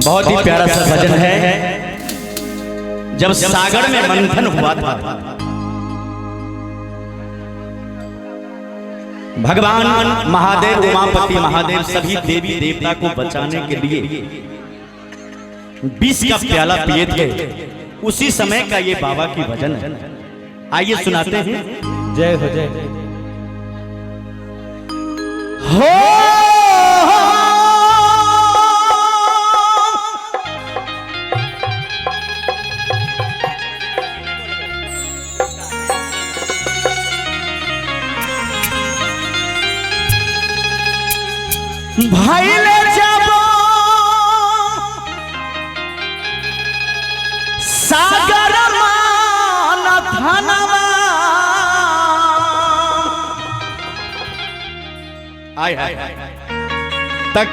बहुत ही प्यारा सा भजन है। जब सागर में मंथन हुआ था, भगवान महादेव, उमापति महादेव सभी देवी देवता को बचाने के लिए विष का प्याला पिए थे। उसी समय का ये बाबा की भजन है। आइए सुनाते हैं। जय हो जय हो भइले जब सागर मानथनवा, आय हाय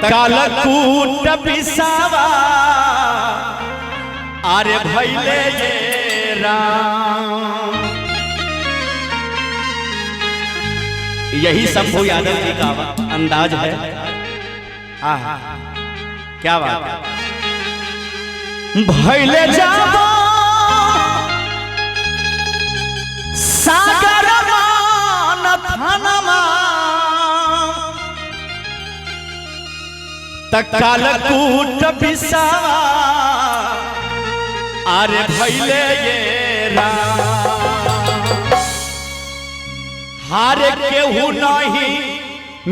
कालकूट बिसावा, अरे भइले ये राम। यही शंभू यादव जी का अंदाज है। क्या बात है। भइले जब सागर मानथनवा, कालकूट बिसावा, अरे भइले ये राम। हारे केहू नहीं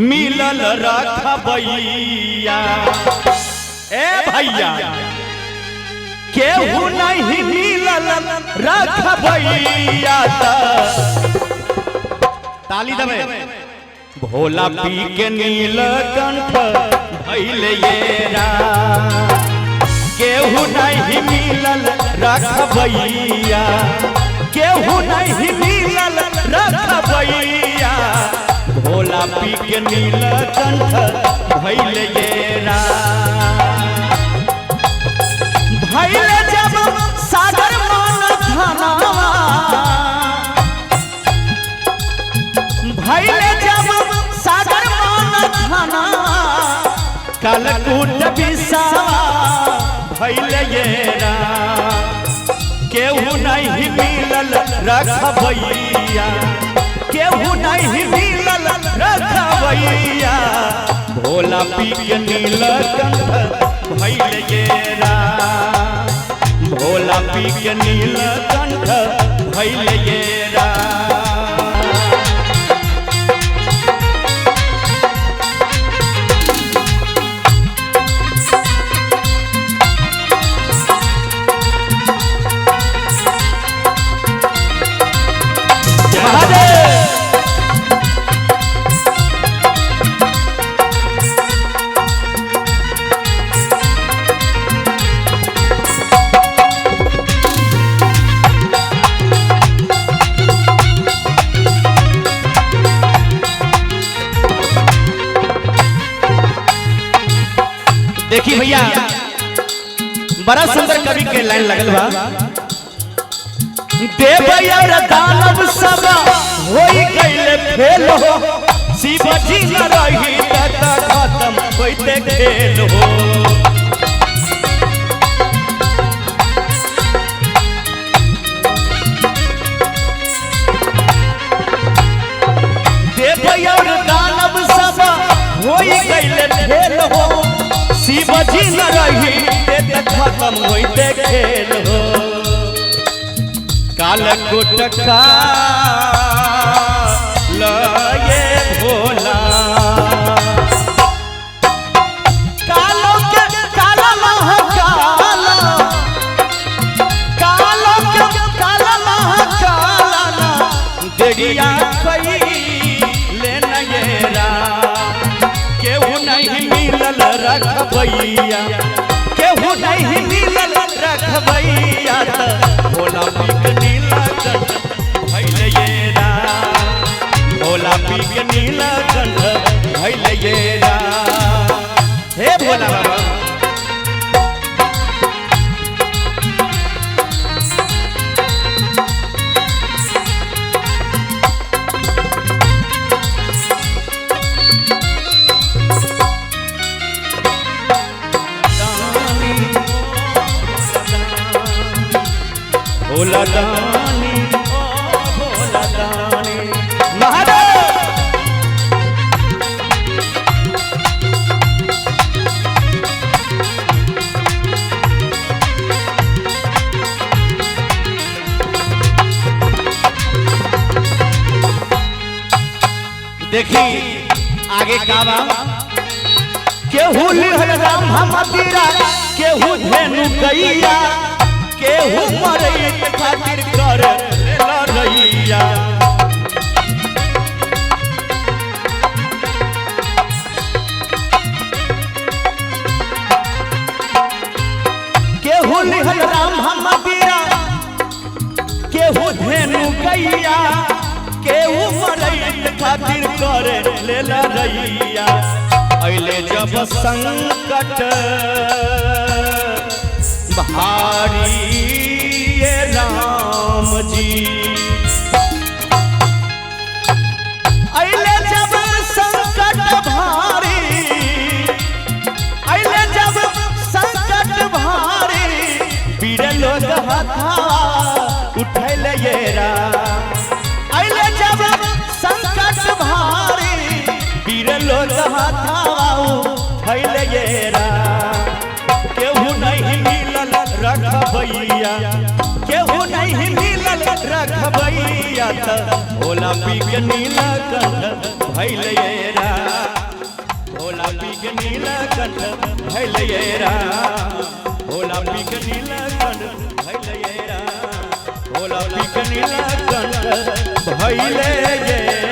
मिलल रखबैया, ए भैया केहू नहीं मिलल रखबैया। ताली दबे। भोला पी के नीलकंठ भइले ये राम। केहू नहीं मिलल रखबैया, केहू नहीं मिलल रखबैया। भोला पी के नीलकंठ भइले ये राम। भइले जब सागर मानथनवा, भइले जब सागर मानथनवा, कालकूट बिसावा, भइले ये राम। केहू नहीं मिलल रखबैया, केहू नहीं मिलल रखबैया। भोला पी के नीलकंठ भइले ये राम। भोला पी के नीलकंठ भइले ये राम। देखिए भैया, बड़ा सुंदर कवि के लाइन लगल बा। देव और दानव सब होई गइले फेल हो, शिव जी न रही त खत्म होइते खेल हो। देव और दानव सब होई गइले फेल हो, शिव जी न रही ते खत्म होइते खेल हो। कालकूट काल ये भोला, कालो के काला महाकाला, कालो के काला महाकाला। देगिया कई लेना ये राम। केहू नहीं मिलल रखबैया, केहू नहीं मिलल रखबैया। भोला पी के नीलकंठ भइले ये राम। भोला पी के नीलकंठ भइले ये राम। हे भोला बाबा, भोला दानी ओ भोला दानी महादेव। देखी आगे का बा केहू लिहल राम हम तीरा केहू धेनु गैया केहू मरई खातिर कर लड़ैया। केहू लिहल राम हम तीरा केहू धेनु गैया केहू मरई खातिर करे ले लड़ैया। अइले जब संकट भारी ये राम जी अइले जब संकट भारी अइले जब संकट भारी वीर लोग हाथा उठैले ये राम। अइले जब संकट भारी वीर लोग हाथा उठैले ये राम। केहू नहीं मिलल रखबैया केहू नहीं मिलल रखबैया त भोला पी के नीलकंठ भइल ये राम। भोला पी के नीलकंठ भइल ये राम। भोला पी के नीलकंठ भइल ये राम। भोला पी के नीलकंठ भइल ये